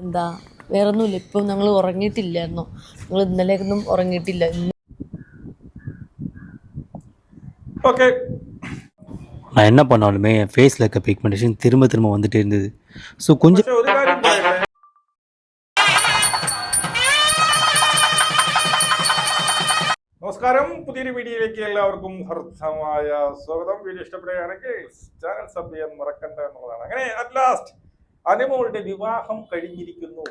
എന്താ വേറൊന്നുമില്ല. ഇപ്പം ഞങ്ങൾ ഉറങ്ങിയിട്ടില്ലായിരുന്നോ? ഞങ്ങൾ ഇന്നലെയൊന്നും ഉറങ്ങിയിട്ടില്ല. ஓகே. நான் என்ன பண்ணாலுமே என் ஃபேஸில் இருக்க பிக்மெண்டேஷன் திரும்ப திரும்ப வந்துட்டே இருந்தது. ஸோ கொஞ்சம் പക്ഷെ ഒരു കാര്യം പറയട്ടെ, നമസ്കാരം. പുതിയൊരു വീഡിയോയിലേക്ക് എല്ലാവർക്കും ഹർദ്ദമായ സ്വാഗതം. വീഡിയോ ഇഷ്ടപ്പെടുകയാണെങ്കിൽ ചാനൽ സബ് ചെയ്യാൻ മറക്കണ്ട എന്നുള്ളതാണ്. അങ്ങനെ അറ്റ് ലാസ്റ്റ് അനുമോളുടെ വിവാഹം കഴിഞ്ഞിരിക്കുന്നു.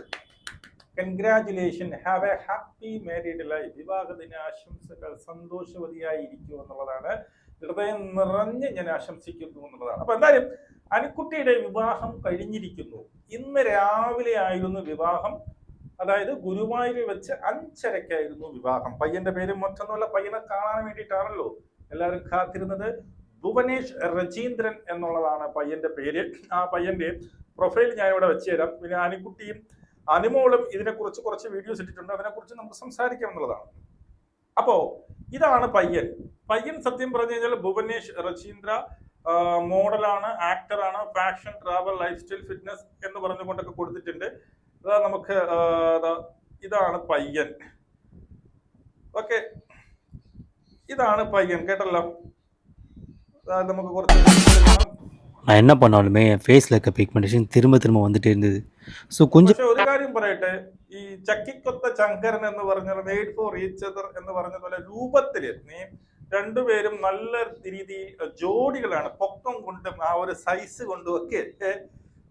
Congratulation, have A happy married life. വിവാഹ ദിനാശംസകൾ. സന്തോഷവതിയായി ഇരിക്കൂ എന്നുള്ളതാണ്. ഹൃദയം നിറഞ്ഞ് ഞാൻ ആശംസിക്കുന്നു എന്നുള്ളതാണ്. അപ്പൊ എന്തായാലും അനുക്കുട്ടിയുടെ വിവാഹം കഴിഞ്ഞിരിക്കുന്നു. ഇന്ന് രാവിലെ ആയിരുന്നു വിവാഹം. അതായത് ഗുരുവായൂരിൽ വെച്ച് 5:30-ക്കായിരുന്നു വിവാഹം. പയ്യന്റെ പേര് മറ്റൊന്നുമല്ല, പയ്യനെ കാണാൻ വേണ്ടിയിട്ടാണല്ലോ എല്ലാവരും കാത്തിരുന്നത്. ഭുവനേഷ് രജീന്ദ്രൻ എന്നുള്ളതാണ് പയ്യന്റെ പേര്. ആ പയ്യന്റെ പ്രൊഫൈൽ ഞാൻ ഇവിടെ വെച്ച് തരാം. പിന്നെ അനുക്കുട്ടിയും അനുമോളും ഇതിനെക്കുറിച്ച് കുറച്ച് വീഡിയോസ് ഇട്ടിട്ടുണ്ട്, അതിനെക്കുറിച്ച് നമുക്ക് സംസാരിക്കാം എന്നുള്ളതാണ്. അപ്പോ ഇതാണ് പയ്യൻ. പയ്യൻ സത്യം പറഞ്ഞു കഴിഞ്ഞാൽ ഭുവനേഷ് രജീന്ദ്ര മോഡലാണ്, ആക്ടറാണ്, fashion, travel, lifestyle, fitness എന്ന് പറഞ്ഞുകൊണ്ടൊക്കെ കൊടുത്തിട്ടുണ്ട്. അതാ നമുക്ക് ഇതാണ് പയ്യൻ. ഓക്കെ, ഇതാണ് പയ്യൻ, കേട്ടല്ലോ. നമുക്ക് കുറച്ച് நான் என்ன பண்ணாலுமே என் ஃபேஸில் இருக்க பிக்மெண்டேஷன் திரும்ப திரும்ப வந்துட்டே இருந்தது. ஸோ கொஞ்சம் പക്ഷെ ഒരു കാര്യം പറയട്ടെ, ഈ ചക്കിക്കൊത്ത ചങ്കരൻ എന്ന് പറഞ്ഞ മെയ്ഡ് ഫോർ ഈച്ച് അതർ എന്ന് പറഞ്ഞതുപോലെ രൂപത്തില് നീ രണ്ടുപേരും നല്ല രീതിയിൽ ജോഡികളാണ്. പൊക്കം കൊണ്ടും ആ ഒരു സൈസ് കൊണ്ടും ഒക്കെ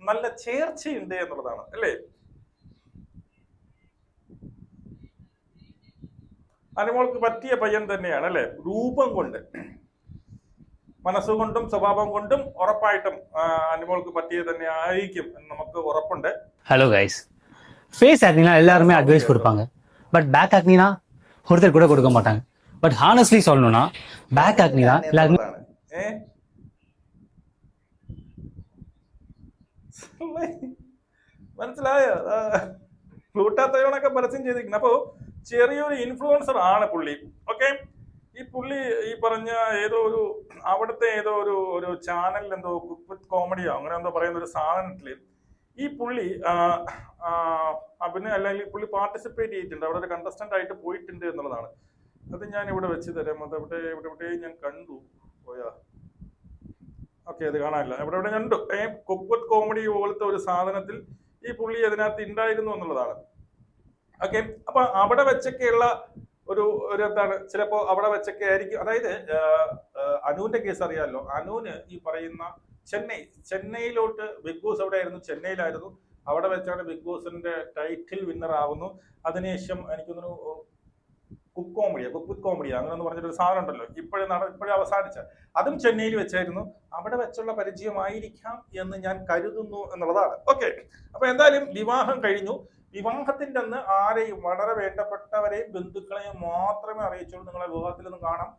നല്ല ചേർച്ചയുണ്ട് എന്നുള്ളതാണ് അല്ലേ. അനുമോൾക്ക് പറ്റിയ പയ്യൻ തന്നെയാണ് അല്ലെ. രൂപം കൊണ്ട്, മനസ്സുകൊണ്ടും സ്വഭാവം കൊണ്ടും ഉറപ്പായിട്ടും അനുമോൾക്ക് പറ്റിയത് തന്നെ ആയിരിക്കും എന്ന് നമുക്ക് ഉറപ്പുണ്ട്. ஹலோ கைஸ், ஃபேஸ் ஆக்னினா எல்லாருமே அட்வைஸ் கொடுப்பாங்க, பட் பேக் ஆக்னினா ஒருத்தர் கூட கொடுக்க மாட்டாங்க. பட் ஹானஸ்ட்லி சொல்லணும்னா பேக் ஆக்னினா எல்லாருமே മനസ്സിലായോ? ഫ്ലൂട്ടാത്തയോണൊക്കെ പരസ്യം ചെയ്തിരിക്കുന്നത്. അപ്പോ ചെറിയൊരു ഇൻഫ്ലുവൻസർ ആണ് പുള്ളി. ഓക്കെ, ഈ പുള്ളി ഈ പറഞ്ഞ ഏതോ ഒരു അവിടുത്തെ ഏതോ ഒരു ചാനലിൽ എന്തോ കുക്ക് വിത്ത് കോമഡിയോ അങ്ങനെ എന്തോ പറയുന്ന ഒരു സാധനത്തില് ഈ പുള്ളി അല്ലെങ്കിൽ പുള്ളി പാർട്ടിസിപ്പേറ്റ് ചെയ്തിട്ടുണ്ട്, അവിടെ ഒരു കണ്ടസ്റ്റന്റ് ആയിട്ട് പോയിട്ടുണ്ട് എന്നുള്ളതാണ്. അത് ഞാൻ ഇവിടെ വെച്ച് തരാം. അത് ഇവിടെ ഞാൻ കണ്ടു പോയാ. ഓക്കെ, അത് കാണാനില്ല. ഇവിടെ കണ്ടു. കുക്ക് വിത്ത് കോമഡി പോലത്തെ ഒരു സാധനത്തിൽ ഈ പുള്ളി അതിനകത്ത് ഉണ്ടായിരുന്നു എന്നുള്ളതാണ്. ഓക്കെ, അപ്പൊ അവിടെ വെച്ചൊക്കെയുള്ള ഒരു എന്താണ്, ചിലപ്പോ അവിടെ വെച്ചൊക്കെ ആയിരിക്കും. അതായത് അനുവിന്റെ കേസ് അറിയാമല്ലോ. അനുവിന് ഈ പറയുന്ന ചെന്നൈയിലോട്ട് ബിഗ് ബോസ് എവിടെ ആയിരുന്നു? ചെന്നൈയിലായിരുന്നു. അവിടെ വെച്ചാണ് ബിഗ് ബോസിന്റെ ടൈറ്റിൽ വിന്നർ ആവുന്നു. അതിനുശേഷം എനിക്കൊന്നു കുക്ക് വിത്ത് കോമഡി അങ്ങനെ എന്ന് പറഞ്ഞിട്ടൊരു സാധനം ഉണ്ടല്ലോ, ഇപ്പോഴും അവസാനിച്ച അതും ചെന്നൈയിൽ വെച്ചായിരുന്നു. അവിടെ വെച്ചുള്ള പരിചയമായിരിക്കാം എന്ന് ഞാൻ കരുതുന്നു എന്നുള്ളതാണ്. ഓക്കെ, അപ്പൊ എന്തായാലും വിവാഹം കഴിഞ്ഞു. വിവാഹത്തിന്റെ അന്ന് ആരെയും, വളരെ വേണ്ടപ്പെട്ടവരെയും ബന്ധുക്കളെയും മാത്രമേ അറിയിച്ചുള്ളൂ. നിങ്ങളെ വിവാഹത്തിൽ നിന്ന് കാണാം.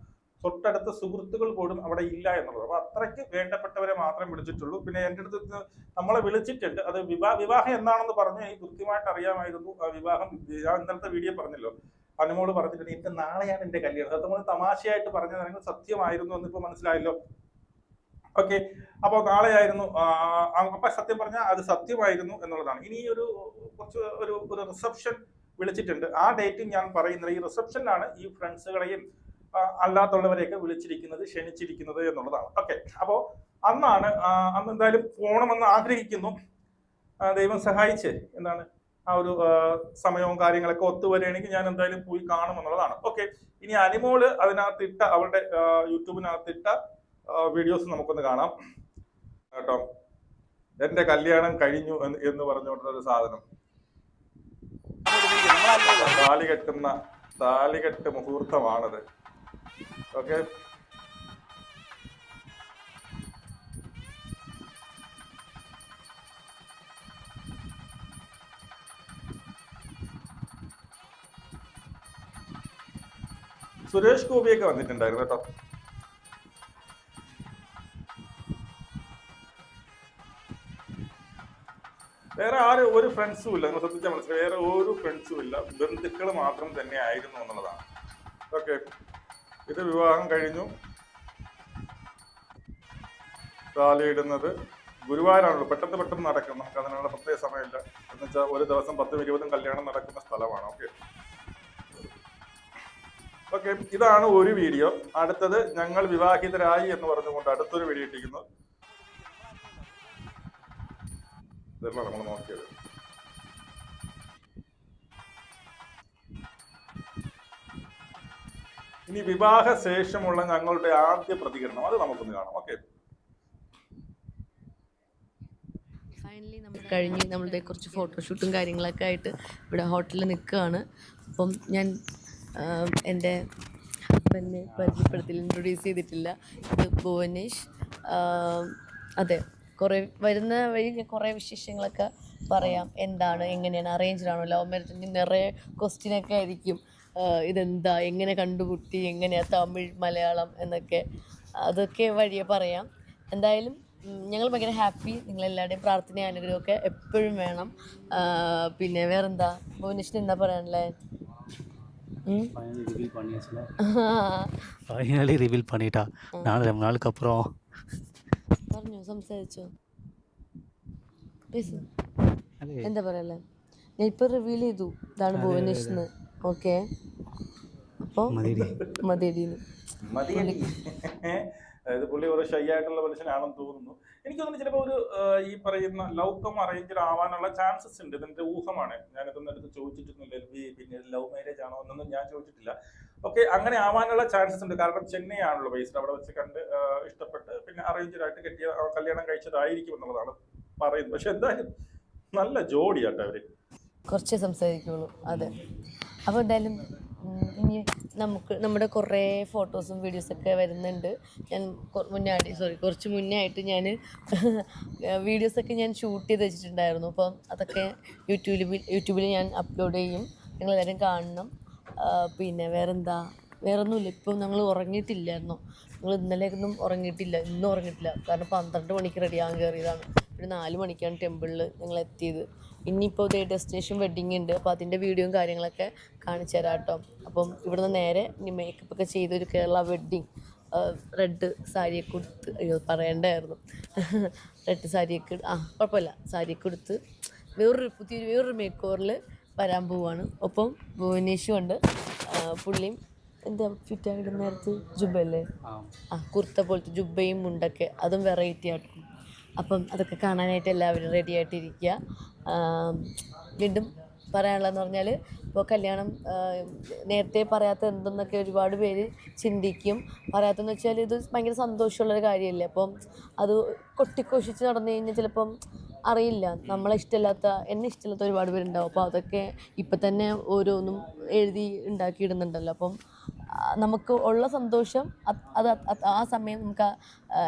തൊട്ടടുത്ത സുഹൃത്തുക്കൾ പോലും അവിടെ ഇല്ല എന്നുള്ളത്. അപ്പൊ അത്രയ്ക്ക് വേണ്ടപ്പെട്ടവരെ മാത്രം വിളിച്ചിട്ടുള്ളൂ. പിന്നെ എൻ്റെ അടുത്ത് നമ്മളെ വിളിച്ചിട്ടുണ്ട്. അത് വിവാഹം എന്നാണെന്ന് പറഞ്ഞു എനിക്ക് കൃത്യമായിട്ട് അറിയാമായിരുന്നു. വിവാഹം ഞാൻ ഇന്നലത്തെ വീഡിയോ പറഞ്ഞല്ലോ, അനുമോള് പറഞ്ഞിട്ടുണ്ട് എനിക്ക് നാളെയാണ് എന്റെ കല്യാണം. സത്യം തമാശയായിട്ട് പറഞ്ഞത് സത്യമായിരുന്നു എന്നിപ്പോ മനസ്സിലായല്ലോ. ഓക്കെ, അപ്പൊ നാളെയായിരുന്നു. അപ്പൊ സത്യം പറഞ്ഞാൽ അത് സത്യമായിരുന്നു എന്നുള്ളതാണ്. ഇനി കുറച്ച് ഒരു റിസപ്ഷൻ വിളിച്ചിട്ടുണ്ട്. ആ ഡേറ്റ് ഞാൻ പറയുന്നത്, ഈ റിസപ്ഷനിലാണ് ഈ ഫ്രണ്ട്സുകളെയും അല്ലാത്തുള്ളവരെയൊക്കെ വിളിച്ചിരിക്കുന്നത്, ക്ഷണിച്ചിരിക്കുന്നത് എന്നുള്ളതാണ്. ഓക്കെ, അപ്പോ അന്ന് എന്തായാലും പോകണമെന്ന് ആഗ്രഹിക്കുന്നു. ദൈവം സഹായിച്ച് എന്താണ് ആ ഒരു സമയവും കാര്യങ്ങളൊക്കെ ഒത്തുവരികയാണെങ്കിൽ ഞാൻ എന്തായാലും പോയി കാണുമെന്നുള്ളതാണ്. ഓക്കെ, ഇനി അനുമോള് അതിനകത്തിട്ട അവളുടെ യൂട്യൂബിനകത്തിട്ട വീഡിയോസ് നമുക്കൊന്ന് കാണാം കേട്ടോ. എന്റെ കല്യാണം കഴിഞ്ഞു എന്ന് പറഞ്ഞുകൊണ്ടൊരു സാധനം, താലികെട്ട് മുഹൂർത്തമാണത്. ഓക്കെ, സുരേഷ് ഗോപിയൊക്കെ വന്നിട്ടുണ്ടായിരുന്നു കേട്ടോ. വേറെ ഒരു ഫ്രണ്ട്സും ഇല്ല. നിങ്ങൾ ശ്രദ്ധിച്ചാൽ മനസ്സിലായി, വേറെ ഒരു ഫ്രണ്ട്സും ഇല്ല. ബന്ധുക്കൾ മാത്രം തന്നെ ആയിരുന്നു എന്നുള്ളതാണ്. ഓക്കെ, ഇത് വിവാഹം കഴിഞ്ഞു. താലിയിടുന്നത് ഗുരുവായൂരാണല്ലോ, പെട്ടെന്ന് നടക്കും. നമുക്ക് അതിനുള്ള പ്രത്യേക സമയമില്ല. എന്നുവെച്ചാൽ ഒരു ദിവസം 10-20 കല്യാണം നടക്കുന്ന സ്ഥലമാണ്. ഓക്കെ ഓക്കെ, ഇതാണ് ഒരു വീഡിയോ. അടുത്തത് ഞങ്ങൾ വിവാഹിതരായി എന്ന് പറഞ്ഞുകൊണ്ട് അടുത്തൊരു വീഡിയോ ഇട്ടിരിക്കുന്നു. ഇതെല്ലാം നമ്മൾ നോക്കിയത്. ഇനി വിവാഹ ശേഷമുള്ള ഞങ്ങളുടെ ആദ്യ പ്രതികരണം അത് നമുക്കൊന്ന് കാണാം. ഓക്കെ, ഫൈനലി നമ്മൾ കഴിഞ്ഞ് നമ്മളുടെ കുറച്ച് ഫോട്ടോഷൂട്ടും കാര്യങ്ങളൊക്കെ ആയിട്ട് ഇവിടെ ഹോട്ടലിൽ നിൽക്കുകയാണ്. അപ്പം ഞാൻ എൻ്റെ ഹസ്ബൻഡിനെ പരിചയപ്പെടുത്തില്ല, ഇൻട്രൊഡ്യൂസ് ചെയ്തിട്ടില്ല. ഇത് ഭുവനേഷ്. അതെ, കുറേ വരുന്ന വഴി ഞാൻ കുറേ വിശേഷങ്ങളൊക്കെ പറയാം. എന്താണ്, എങ്ങനെയാണ്, അറേഞ്ച്ഡ് ആണോ, ലവ് മാരേജ്, നിറയെ ക്വസ്റ്റ്യനൊക്കെ ആയിരിക്കും. ഇതെന്താ, എങ്ങനെ കണ്ടുമുട്ടി, എങ്ങനെയാണ് തമിഴ് മലയാളം എന്നൊക്കെ, അതൊക്കെ വഴിയെ പറയാം. എന്തായാലും ഞങ്ങൾ ഭയങ്കര ഹാപ്പി. നിങ്ങളെല്ലാവരുടെയും പ്രാർത്ഥനയും അനുഗ്രഹമൊക്കെ എപ്പോഴും വേണം. പിന്നെ വേറെന്താ, ഭുവനേഷിന് എന്താ പറയാനുള്ളത്? ஃபைனலி ரிவீல் பண்ணிட்டா. நான் ரொம்ப நாளுக்கு அப்புறம் പറഞ്ഞോ, സംസാരിച്ചോ, എന്താ പറയല്ലേ? ഞാൻ ഇപ്പൊ റിവീൽ ചെയ്തു ഇതാണ് ഭുവനേഷ് എന്ന്. ഓക്കെ, അപ്പൊ മതിയടിന്ന് അതായത് പുള്ളി ഒരു ഷൈ ആയിട്ടുള്ള മനുഷ്യനാണെന്ന് തോന്നുന്നു. എനിക്ക് തോന്നുന്നു ചിലപ്പോൾ ഒരു ഈ പറയുന്ന ലവ് കം അറേഞ്ച്ഡ് ആവാനുള്ള ചാൻസസ് ഉണ്ട്. ഇതിന്റെ ഊഹമാണ്. ഞാനിതൊന്നും അടുത്ത് ചോദിച്ചിട്ടൊന്നുമില്ല. പിന്നെ ലവ് മാരേജ് ആണോ എന്നൊന്നും ഞാൻ ചോദിച്ചിട്ടില്ല. ഓക്കെ, അങ്ങനെ ആവാനുള്ള ചാൻസസ് ഉണ്ട്. കാരണം ചെന്നൈ ആണല്ലോ ബേസ്ഡ്. അവിടെ വെച്ച് കണ്ട് ഇഷ്ടപ്പെട്ട് പിന്നെ അറേഞ്ച്ഡ് ആയിട്ട് കെട്ടിയ കല്യാണം കഴിച്ചതായിരിക്കും എന്നുള്ളതാണ് പറയുന്നത്. പക്ഷെ എന്തായാലും നല്ല ജോഡിയാട്ടോ അവര്. കുറച്ചേ സംസാരിക്കുള്ളൂ. അതെ, അപ്പോൾ എന്തായാലും ഇനി നമ്മുടെ കുറേ ഫോട്ടോസും വീഡിയോസൊക്കെ വരുന്നുണ്ട്. ഞാൻ കുറച്ച് മുന്നേ ആയിട്ട് ഞാൻ വീഡിയോസൊക്കെ ഞാൻ ഷൂട്ട് ചെയ്ത് വെച്ചിട്ടുണ്ടായിരുന്നു. അപ്പം അതൊക്കെ യൂട്യൂബിൽ ഞാൻ അപ്ലോഡ് ചെയ്യും. നിങ്ങളെല്ലാവരും കാണണം. പിന്നെ വേറൊന്നുമില്ല. ഇപ്പം ഞങ്ങൾ ഉറങ്ങിയിട്ടില്ലായിരുന്നോ? ഞങ്ങൾ ഇന്നലെയൊന്നും ഉറങ്ങിയിട്ടില്ല, ഇന്നും ഉറങ്ങിയിട്ടില്ല. കാരണം 12 മണിക്ക് റെഡിയാകാൻ കയറിയതാണ്. ഒരു 4 മണിക്കാണ് ടെമ്പിളിൽ ഞങ്ങൾ എത്തിയത്. ഇനിയിപ്പോൾ ഇതേ ഡെസ്റ്റിനേഷൻ വെഡ്ഡിങ് ഉണ്ട്. അപ്പോൾ അതിൻ്റെ വീഡിയോയും കാര്യങ്ങളൊക്കെ കാണിച്ചു തരാം കേട്ടോ. അപ്പം ഇവിടുന്ന് നേരെ ഇനി മേക്കപ്പൊക്കെ ചെയ്തൊരു കേരള വെഡ്ഡിങ് റെഡ് സാരിയൊക്കെ കൊടുത്ത്, അയ്യോ പറയണ്ടായിരുന്നു, റെഡ് സാരിയൊക്കെ കുഴപ്പമില്ല, സാരിയൊക്കെ കൊടുത്ത് വേറൊരു മേക്ക് ഓവറിൽ വരാൻ പോവാണ്. ഒപ്പം ഭുവനേഷും ഉണ്ട്. പുള്ളിയും എന്താ ഫിറ്റായിട്ട് നേരത്തെ ജുബല്ലേ, കുർത്ത പോലത്തെ ജുബയും മുണ്ടൊക്കെ, അതും വെറൈറ്റി ആയിട്ടും. അപ്പം അതൊക്കെ കാണാനായിട്ട് എല്ലാവരും റെഡി ആയിട്ടിരിക്കുക. വീണ്ടും പറയാനുള്ളതെന്ന് പറഞ്ഞാൽ, ഇപ്പോൾ കല്യാണം നേരത്തെ പറയാത്ത എന്തെന്നൊക്കെ ഒരുപാട് പേര് ചിന്തിക്കും. പറയാത്തതെന്ന് വെച്ചാൽ ഇത് ഭയങ്കര സന്തോഷമുള്ളൊരു കാര്യമല്ലേ. അപ്പം അത് കൊട്ടിഘോഷിച്ച് നടന്നു കഴിഞ്ഞാൽ ചിലപ്പം അറിയില്ല, എന്നെ ഇഷ്ടമില്ലാത്ത ഒരുപാട് പേരുണ്ടാവും. അപ്പോൾ അതൊക്കെ ഇപ്പം തന്നെ ഓരോന്നും എഴുതി ഉണ്ടാക്കിയിടുന്നുണ്ടല്ലോ. അപ്പം നമുക്ക് ഉള്ള സന്തോഷം അത് ആ സമയം നമുക്ക്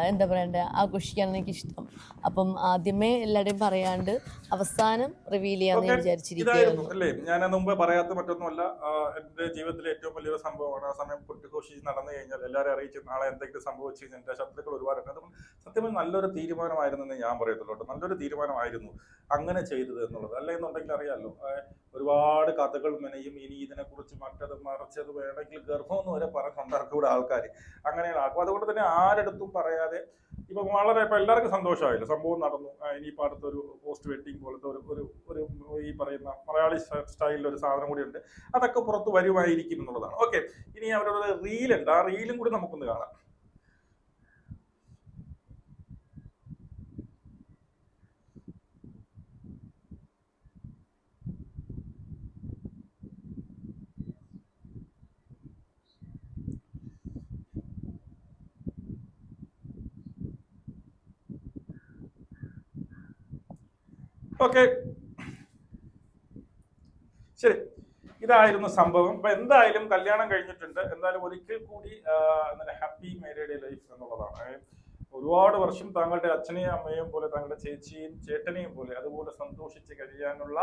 എന്താ പറയണ്ടേ, ആഘോഷിക്കാനാണ് എനിക്കിഷ്ടം. അപ്പം ആദ്യമേ എല്ലാവരുടെയും പറയാണ്ട് അവസാനം റിവീൽ ചെയ്യാമെന്ന് വിചാരിച്ചിരിക്കുകയായിരുന്നു. അല്ലേ, ഞാൻ മുമ്പ് പറയാത്ത മറ്റൊന്നുമല്ല. എൻ്റെ ജീവിതത്തിലെ ഏറ്റവും വലിയൊരു സംഭവമാണ്. ആ സമയം കൊട്ടിഘോഷിച്ച് നടന്നു കഴിഞ്ഞാൽ എല്ലാവരും അറിയിച്ച് നാളെ എന്തെങ്കിലും സംഭവിച്ചു കഴിഞ്ഞാൽ എൻ്റെ ശത്രുക്കൾ ഒരുപാടുണ്ട്. അതുകൊണ്ട് സത്യമായി നല്ലൊരു തീരുമാനമായിരുന്നെന്ന് ഞാൻ പറയത്തുള്ളൂ കേട്ടോ. നല്ലൊരു തീരുമാനമായിരുന്നു അങ്ങനെ ചെയ്തത് എന്നുള്ളത്. അല്ലെന്നുണ്ടെങ്കിൽ അറിയാമല്ലോ, ഒരുപാട് കഥകൾ മെനയും. ഇനി ഇതിനെക്കുറിച്ച് മറ്റത് മറിച്ചത് വേണമെങ്കിൽ ഗർഭമെന്ന് വരെ പറഞ്ഞുണ്ടാക്കൂടെ ആൾക്കാർ. അങ്ങനെയാണ് ആക്കും. അതുകൊണ്ട് തന്നെ ആരെടുത്തും പറയാതെ ഇപ്പം ഇപ്പം എല്ലാവർക്കും സന്തോഷമായില്ല, സംഭവം നടന്നു. ഇനിയിപ്പോൾ അടുത്തൊരു പോസ്റ്റ് വെഡിങ് പോലത്തെ ഒരു ഈ പറയുന്ന മലയാളി സ്റ്റൈലിൽ ഒരു സാധനം കൂടി ഉണ്ട്. അതൊക്കെ പുറത്ത് വരുമായിരിക്കും എന്നുള്ളതാണ്. ഓക്കെ, ഇനി അവരുടെ റീലുണ്ട്. ആ റീലും കൂടി നമുക്കൊന്ന് കാണാം. ഓക്കെ, ശരി, ഇതായിരുന്നു സംഭവം. അപ്പൊ എന്തായാലും കല്യാണം കഴിഞ്ഞിട്ടുണ്ട്. എന്തായാലും ഒരിക്കൽ കൂടി ഹാപ്പി മാരീഡ് ലൈഫ് എന്നുള്ളതാണ്. ഒരുപാട് വർഷം താങ്കളുടെ അച്ഛനെയും അമ്മയെയും പോലെ, താങ്കളുടെ ചേച്ചിയും ചേട്ടനെയും പോലെ അതുപോലെ സന്തോഷിച്ച് കഴിയാനുള്ള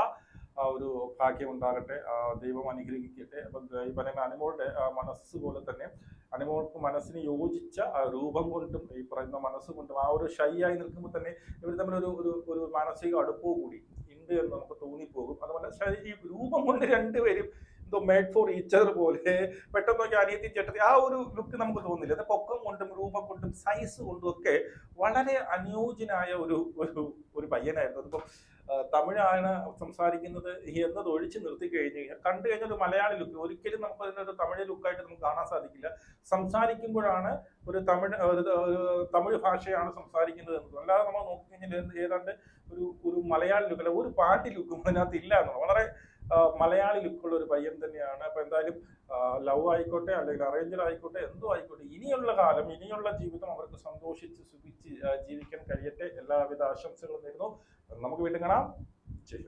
ഒരു ഭാഗ്യം ഉണ്ടാകട്ടെ. ദൈവം അനുഗ്രഹിക്കട്ടെ. അപ്പം ഈ പറയുന്ന അനുമോളുടെ മനസ്സ് പോലെ തന്നെ അനുമോൾക്ക് മനസ്സിന് യോജിച്ച രൂപം കൊണ്ടും ഈ പറയുന്ന മനസ്സുകൊണ്ടും ആ ഒരു ഷൈ ആയി നിൽക്കുമ്പോൾ തന്നെ ഇവർ തമ്മിൽ ഒരു മാനസിക അടുപ്പവും കൂടി ഉണ്ട് എന്ന് നമുക്ക് തോന്നിപ്പോകും. അതുപോലെ ഈ രൂപം കൊണ്ട് രണ്ടുപേരും എന്തോ മേഡ് ഫോർ ഈച്ച് അതർ പോലെ പെട്ടെന്ന് നോക്കി അനിയത്തി ചേട്ടത്തി ആ ഒരു ലുക്ക് നമുക്ക് തോന്നില്ല. അത് പൊക്കം കൊണ്ടും രൂപം കൊണ്ടും സൈസ് കൊണ്ടും ഒക്കെ വളരെ അനുയോജ്യനായ ഒരു പയ്യനായിരുന്നു. അതിപ്പം തമിഴാണ് സംസാരിക്കുന്നത് എന്നത് ഒഴിച്ച് നിർത്തി കഴിഞ്ഞ് കഴിഞ്ഞാൽ കണ്ടു കഴിഞ്ഞാൽ ഒരു മലയാളി ലുക്ക്, ഒരിക്കലും നമുക്ക് അതിനൊരു തമിഴ് ലുക്കായിട്ട് നമുക്ക് കാണാൻ സാധിക്കില്ല. സംസാരിക്കുമ്പോഴാണ് ഒരു തമിഴ് ഭാഷയാണ് സംസാരിക്കുന്നത് എന്നത്. അല്ലാതെ നമ്മൾ നോക്കിക്കഴിഞ്ഞാൽ ഏതാണ്ട് ഒരു മലയാളി ലുക്ക്, അല്ല ഒരു പാട്ടി ലുക്കും അതിനകത്ത് ഇല്ല എന്നുള്ളത്. വളരെ മലയാളി ലുക്കുള്ള ഒരു പയ്യൻ തന്നെയാണ്. അപ്പൊ എന്തായാലും ലവ് ആയിക്കോട്ടെ അല്ലെങ്കിൽ അറേഞ്ചർ ആയിക്കോട്ടെ എന്തോ ആയിക്കോട്ടെ, ഇനിയുള്ള കാലം, ഇനിയുള്ള ജീവിതം അവർക്ക് സന്തോഷിച്ച് സുഖിച്ച് ജീവിക്കാൻ കഴിയട്ടെ. എല്ലാവിധ ആശംസകളും നേരുന്നു. നമുക്ക് വീണ്ടും കാണാം. ശരി.